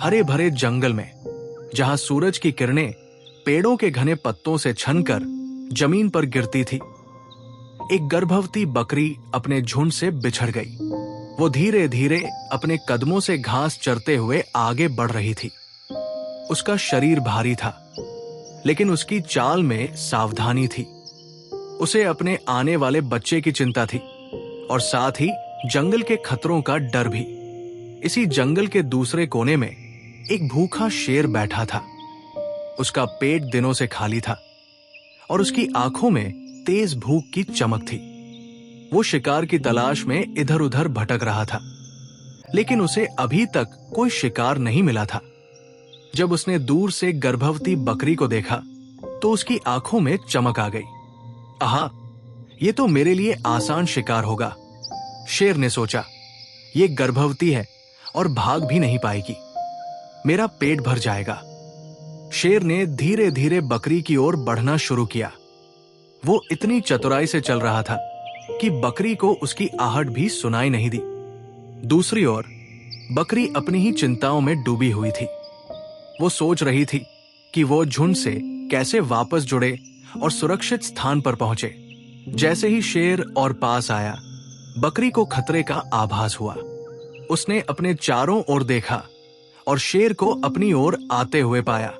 हरे भरे जंगल में, जहां सूरज की किरणें पेड़ों के घने पत्तों से छनकर जमीन पर गिरती थी, एक गर्भवती बकरी अपने झुंड से बिछड़ गई। वो धीरे धीरे अपने कदमों से घास चरते हुए आगे बढ़ रही थी। उसका शरीर भारी था, लेकिन उसकी चाल में सावधानी थी। उसे अपने आने वाले बच्चे की चिंता थी और साथ ही जंगल के खतरों का डर भी। इसी जंगल के दूसरे कोने में एक भूखा शेर बैठा था। उसका पेट दिनों से खाली था और उसकी आंखों में तेज भूख की चमक थी। वो शिकार की तलाश में इधर उधर भटक रहा था, लेकिन उसे अभी तक कोई शिकार नहीं मिला था। जब उसने दूर से गर्भवती बकरी को देखा तो उसकी आंखों में चमक आ गई। आहा, ये तो मेरे लिए आसान शिकार होगा, शेर ने सोचा। ये गर्भवती है और भाग भी नहीं पाएगी, मेरा पेट भर जाएगा। शेर ने धीरे धीरे बकरी की ओर बढ़ना शुरू किया। वो इतनी चतुराई से चल रहा था कि बकरी को उसकी आहट भी सुनाई नहीं दी। दूसरी ओर बकरी अपनी ही चिंताओं में डूबी हुई थी। वो सोच रही थी कि वो झुंड से कैसे वापस जुड़े और सुरक्षित स्थान पर पहुंचे। जैसे ही शेर और पास आया, बकरी को खतरे का आभास हुआ। उसने अपने चारों ओर देखा और शेर को अपनी ओर आते हुए पाया।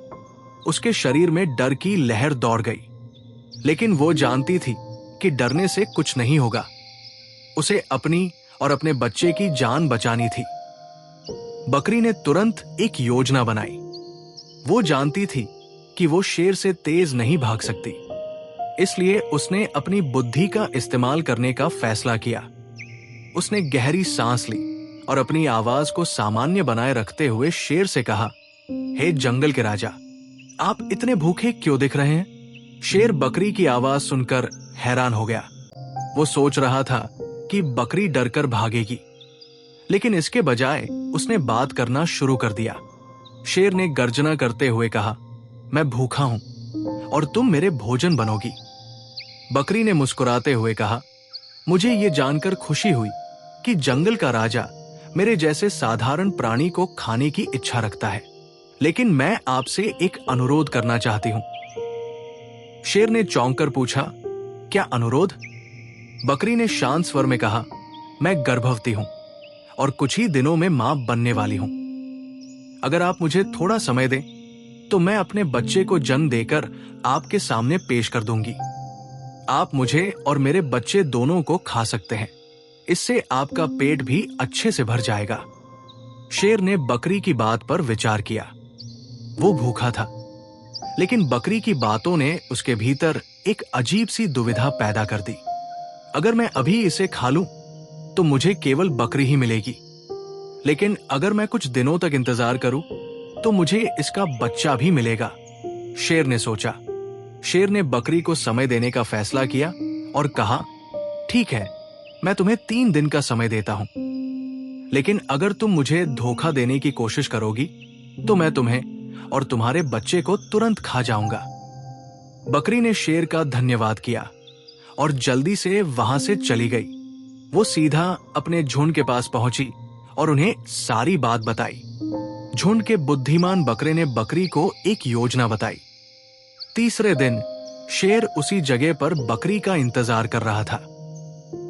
उसके शरीर में डर की लहर दौड़ गई, लेकिन वो जानती थी कि डरने से कुछ नहीं होगा। उसे अपनी और अपने बच्चे की जान बचानी थी। बकरी ने तुरंत एक योजना बनाई। वो जानती थी कि वो शेर से तेज नहीं भाग सकती, इसलिए उसने अपनी बुद्धि का इस्तेमाल करने का फैसला किया। उसने गहरी सांस ली और अपनी आवाज को सामान्य बनाए रखते हुए शेर से कहा, हे जंगल के राजा, आप इतने भूखे क्यों दिख रहे हैं? शेर बकरी की आवाज सुनकर हैरान हो गया। वो सोच रहा था कि बकरी डरकर भागेगी, लेकिन इसके बजाय उसने बात करना शुरू कर दिया। शेर ने गर्जना करते हुए कहा, मैं भूखा हूं और तुम मेरे भोजन बनोगी। बकरी ने मुस्कुराते हुए कहा, मुझे ये जानकर खुशी हुई कि जंगल का राजा मेरे जैसे साधारण प्राणी को खाने की इच्छा रखता है, लेकिन मैं आपसे एक अनुरोध करना चाहती हूं। शेर ने चौंक कर पूछा, क्या अनुरोध? बकरी ने शांत स्वर में कहा, मैं गर्भवती हूं और कुछ ही दिनों में मां बनने वाली हूं। अगर आप मुझे थोड़ा समय दें तो मैं अपने बच्चे को जन्म देकर आपके सामने पेश कर दूंगी। आप मुझे और मेरे बच्चे दोनों को खा सकते हैं। इससे आपका पेट भी अच्छे से भर जाएगा। शेर ने बकरी की बात पर विचार किया। वो भूखा था, लेकिन बकरी की बातों ने उसके भीतर एक अजीब सी दुविधा पैदा कर दी। अगर मैं अभी इसे खा लूं तो मुझे केवल बकरी ही मिलेगी, लेकिन अगर मैं कुछ दिनों तक इंतजार करूं तो मुझे इसका बच्चा भी मिलेगा, शेर ने सोचा। शेर ने बकरी को समय देने का फैसला किया और कहा, ठीक है, मैं तुम्हें 3 दिन का समय देता हूं, लेकिन अगर तुम मुझे धोखा देने की कोशिश करोगी तो मैं तुम्हें और तुम्हारे बच्चे को तुरंत खा जाऊंगा। बकरी ने शेर का धन्यवाद किया और जल्दी से वहां से चली गई। वो सीधा अपने झुंड के पास पहुंची और उन्हें सारी बात बताई। झुंड के बुद्धिमान बकरे ने बकरी को एक योजना बताई। तीसरे दिन शेर उसी जगह पर बकरी का इंतजार कर रहा था।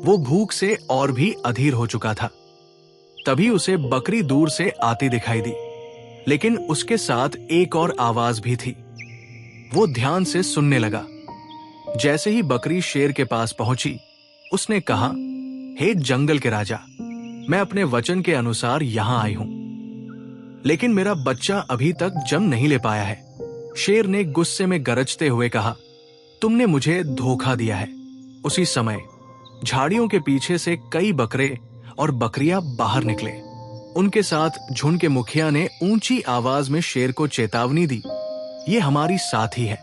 वो भूख से और भी अधीर हो चुका था। तभी उसे बकरी दूर से आती दिखाई दी, लेकिन उसके साथ एक और आवाज भी थी। वो ध्यान से सुनने लगा। जैसे ही बकरी शेर के पास पहुंची, उसने कहा, हे जंगल के राजा, मैं अपने वचन के अनुसार यहां आई हूं, लेकिन मेरा बच्चा अभी तक जन्म नहीं ले पाया है। शेर ने गुस्से में गरजते हुए कहा, तुमने मुझे धोखा दिया है। उसी समय झाड़ियों के पीछे से कई बकरे और बकरियां बाहर निकले। उनके साथ झुंड के मुखिया ने ऊंची आवाज में शेर को चेतावनी दी, ये हमारी साथी है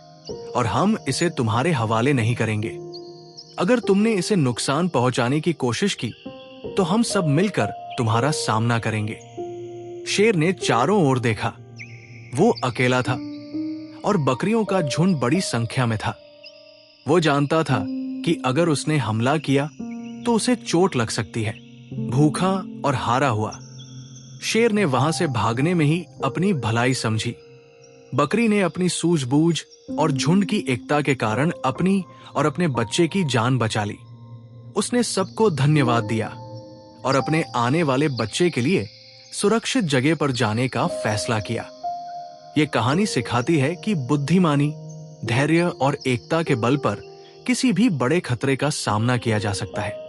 और हम इसे तुम्हारे हवाले नहीं करेंगे। अगर तुमने इसे नुकसान पहुंचाने की कोशिश की तो हम सब मिलकर तुम्हारा सामना करेंगे। शेर ने चारों ओर देखा। वो अकेला था और बकरियों का झुंड बड़ी संख्या में था। वो जानता था कि अगर उसने हमला किया तो उसे चोट लग सकती है। भूखा और हारा हुआ शेर ने वहां से भागने में ही अपनी भलाई समझी। बकरी ने अपनी सूझबूझ और झुंड की एकता के कारण अपनी और अपने बच्चे की जान बचा ली। उसने सबको धन्यवाद दिया और अपने आने वाले बच्चे के लिए सुरक्षित जगह पर जाने का फैसला किया। यह कहानी सिखाती है कि बुद्धिमानी, धैर्य और एकता के बल पर किसी भी बड़े खतरे का सामना किया जा सकता है।